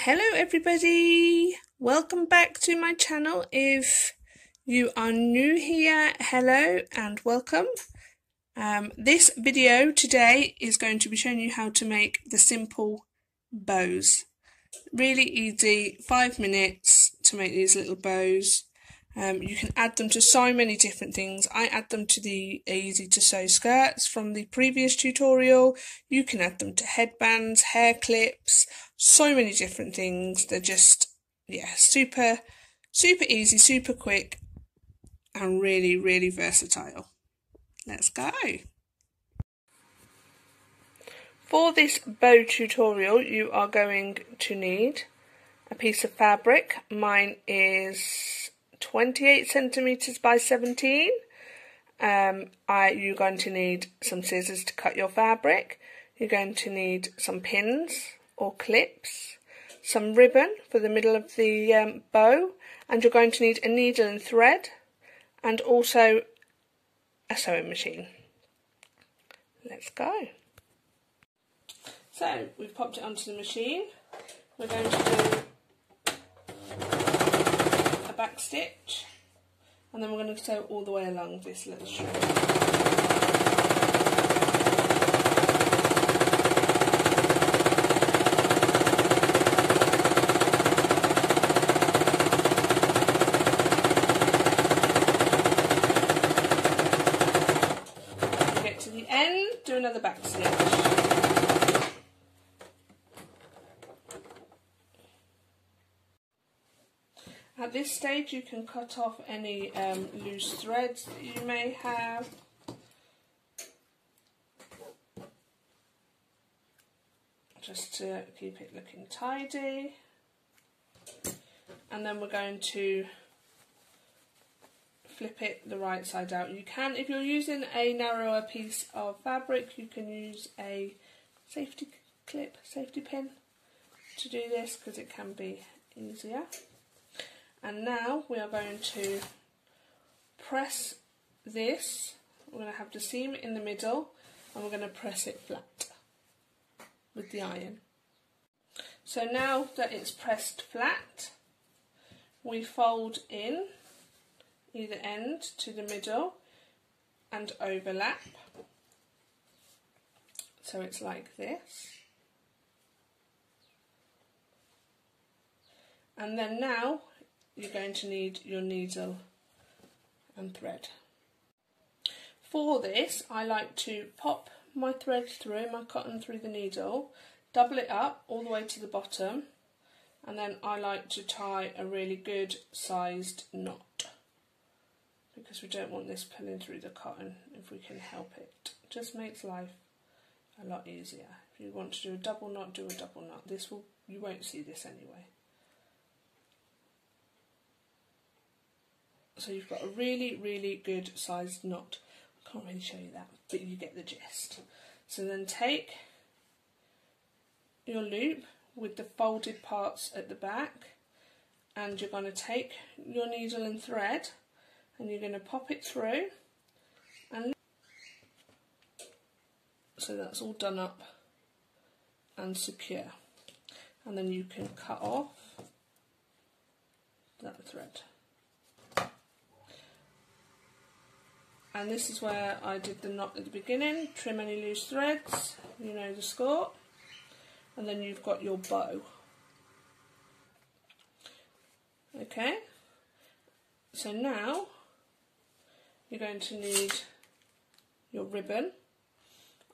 Hello everybody, welcome back to my channel. If you are new here, hello and welcome. This video today is going to be showing you how to make the simple bows. Really easy, 5 minutes to make these little bows. You can add them to so many different things. I add them to the easy to sew skirts from the previous tutorial. You can add them to headbands, hair clips, so many different things. They're just, yeah, super easy, super quick, and really versatile. Let's go. For this bow tutorial, you are going to need a piece of fabric. Mine is 28 centimeters by 17. You're going to need some scissors to cut your fabric. You're going to need some pins or clips, some ribbon for the middle of the bow, and you're going to need a needle and thread, and also a sewing machine. Let's go. So we've popped it onto the machine. We're going to do a back stitch, and then we're going to sew all the way along this little strip. When you get to the end, do another back stitch. At this stage you can cut off any loose threads that you may have. Just to keep it looking tidy. And then we're going to flip it the right side out. You can, if you're using a narrower piece of fabric, you can use a safety clip, safety pin to do this, because it can be easier. And now we are going to press this. We're going to have the seam in the middle, and we're going to press it flat with the iron. So now that it's pressed flat, we fold in either end to the middle and overlap. So it's like this. And then now you're going to need your needle and thread. For this, I like to pop my thread through, my cotton through the needle, double it up all the way to the bottom, and then I like to tie a really good sized knot, because we don't want this pulling through the cotton if we can help it. It just makes life a lot easier. If you want to do a double knot, do a double knot. You won't see this anyway. So you've got a really good sized knot. I can't really show you that, but you get the gist. So then take your loop with the folded parts at the back, and you're going to take your needle and thread, and you're going to pop it through, and so that's all done up and secure. And then you can cut off that thread. And this is where I did the knot at the beginning. Trim any loose threads, you know the score. And then you've got your bow. Okay, so now you're going to need your ribbon.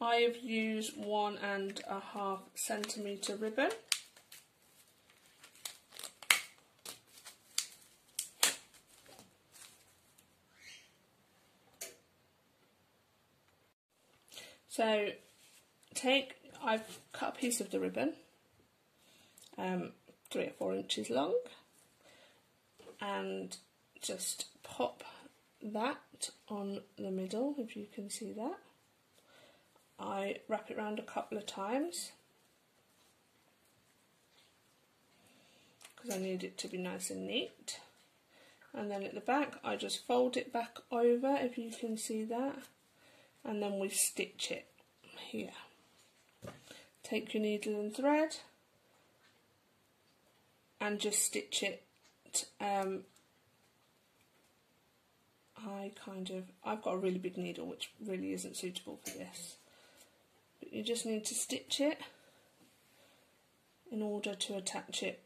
I have used 1.5 centimetre ribbon. So I've cut a piece of the ribbon, 3 or 4 inches long, and just pop that on the middle, if you can see that. I wrap it around a couple of times because I need it to be nice and neat. And then at the back I just fold it back over, if you can see that, and then we stitch it here. Take your needle and thread, and just stitch it. I've got a really big needle which really isn't suitable for this, but you just need to stitch it in order to attach it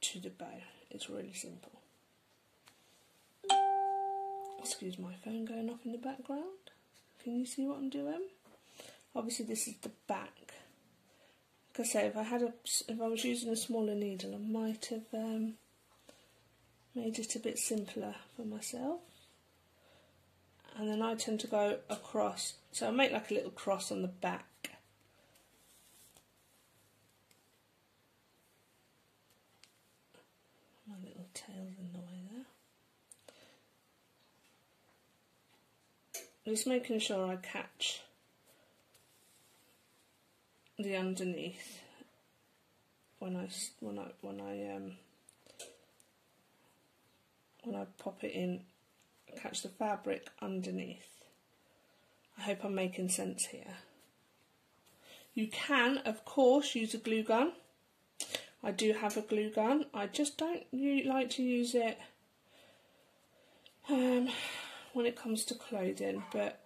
to the bow. It's really simple. Excuse my phone going off in the background. Can you see what I'm doing? Obviously this is the back. Like I say, if I was using a smaller needle, I might have made it a bit simpler for myself. And then I tend to go across, so I make like a little cross on the back. My little tail's in the way there. Just making sure I catch the underneath when I pop it in, catch the fabric underneath. I hope I'm making sense here. You can, of course, use a glue gun. I do have a glue gun. I just don't like to use it when it comes to clothing, but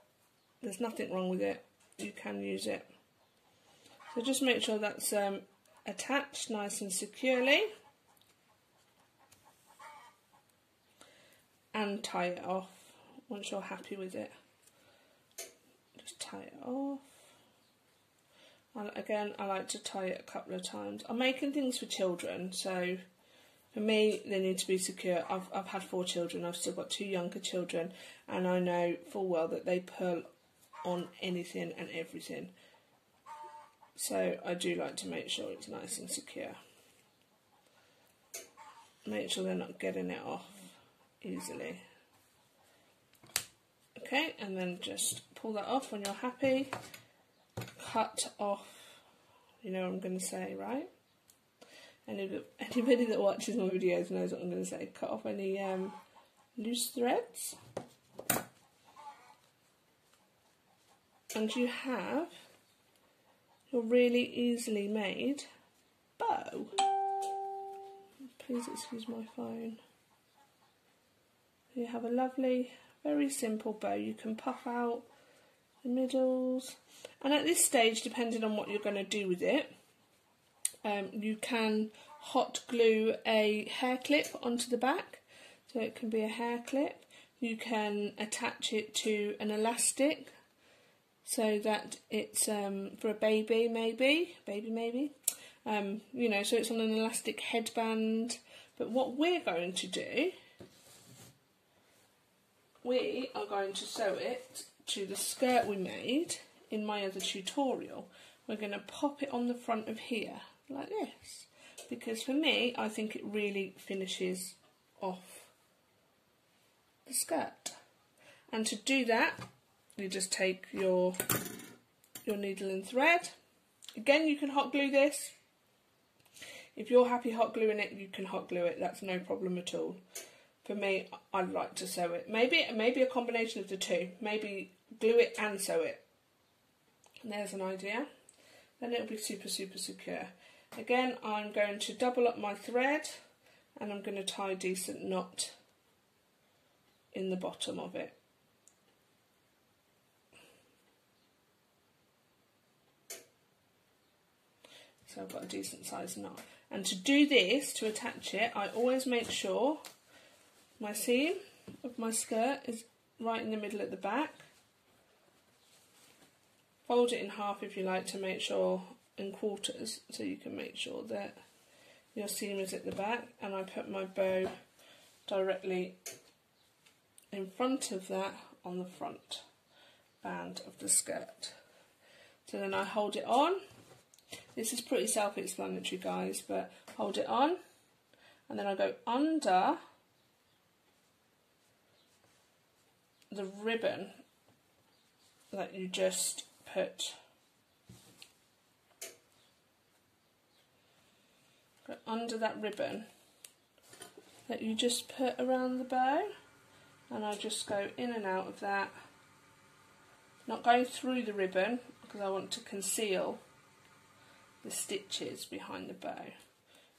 there's nothing wrong with it. You can use it. So just make sure that's attached nice and securely. And tie it off once you're happy with it. Just tie it off. Again, I like to tie it a couple of times. I'm making things for children, so for me they need to be secure. I've had 4 children, I've still got 2 younger children, and I know full well that they pull on anything and everything. So I do like to make sure it's nice and secure. Make sure they're not getting it off easily. Okay, and then just pull that off when you're happy. Cut off, you know what I'm going to say, right? Anybody that watches my videos knows what I'm going to say. Cut off any loose threads. And you have your really easily made bow. Please excuse my phone. You have a lovely, very simple bow. You can puff out the middles, and at this stage, depending on what you're going to do with it, you can hot glue a hair clip onto the back, so it can be a hair clip. You can attach it to an elastic so that it's for a baby maybe, you know, so it's on an elastic headband. But what we're going to do, we are going to sew it to the skirt we made in my other tutorial. We're going to pop it on the front of here like this, because for me I think it really finishes off the skirt. And to do that, you just take your needle and thread. Again, you can hot glue this. If you're happy hot gluing it, you can hot glue it. That's no problem at all. For me, I'd like to sew it. Maybe a combination of the two. Maybe glue it and sew it. And there's an idea. Then it'll be super, super secure. Again, I'm going to double up my thread, and I'm going to tie a decent knot in the bottom of it. So I've got a decent sized knot. And to do this, to attach it, I always make sure my seam of my skirt is right in the middle at the back. Fold it in half if you like, to make sure, in quarters, so you can make sure that your seam is at the back. And I put my bow directly in front of that on the front band of the skirt. So then I hold it on. This is pretty self-explanatory, guys, but hold it on, and then I go under the ribbon that you just put. Go under that ribbon that you just put around the bow, and I just go in and out of that, not going through the ribbon because I want to conceal the stitches behind the bow,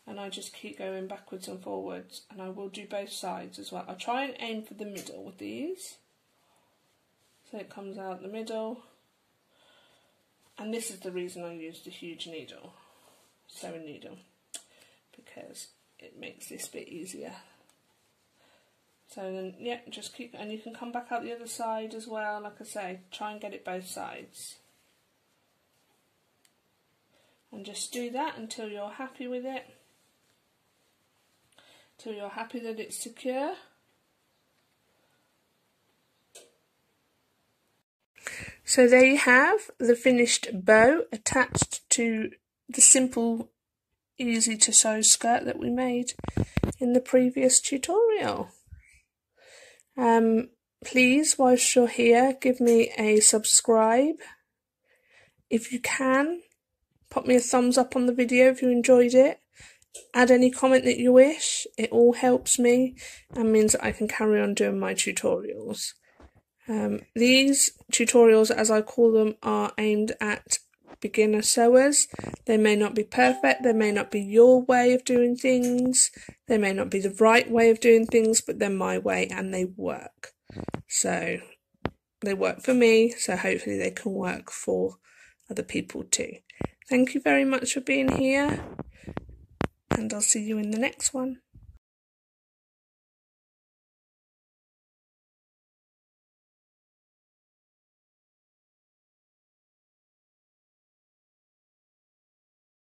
and I just keep going backwards and forwards, and I will do both sides as well. I try and aim for the middle with these, so it comes out the middle, and this is the reason I used a huge needle, sewing needle, because it makes this bit easier. So then, yeah, just keep, and you can come back out the other side as well. Like I say, try and get it both sides. And just do that until you're happy with it. Till you're happy that it's secure. So there you have the finished bow attached to the simple, easy to sew skirt that we made in the previous tutorial. Please, whilst you're here, give me a subscribe. If you can, pop me a thumbs up on the video if you enjoyed it. Add any comment that you wish. It all helps me and means that I can carry on doing my tutorials. These tutorials, as I call them, are aimed at beginner sewers. They may not be perfect, they may not be your way of doing things, they may not be the right way of doing things, but they're my way and they work. So they work for me, so hopefully they can work for other people too. Thank you very much for being here, and I'll see you in the next one.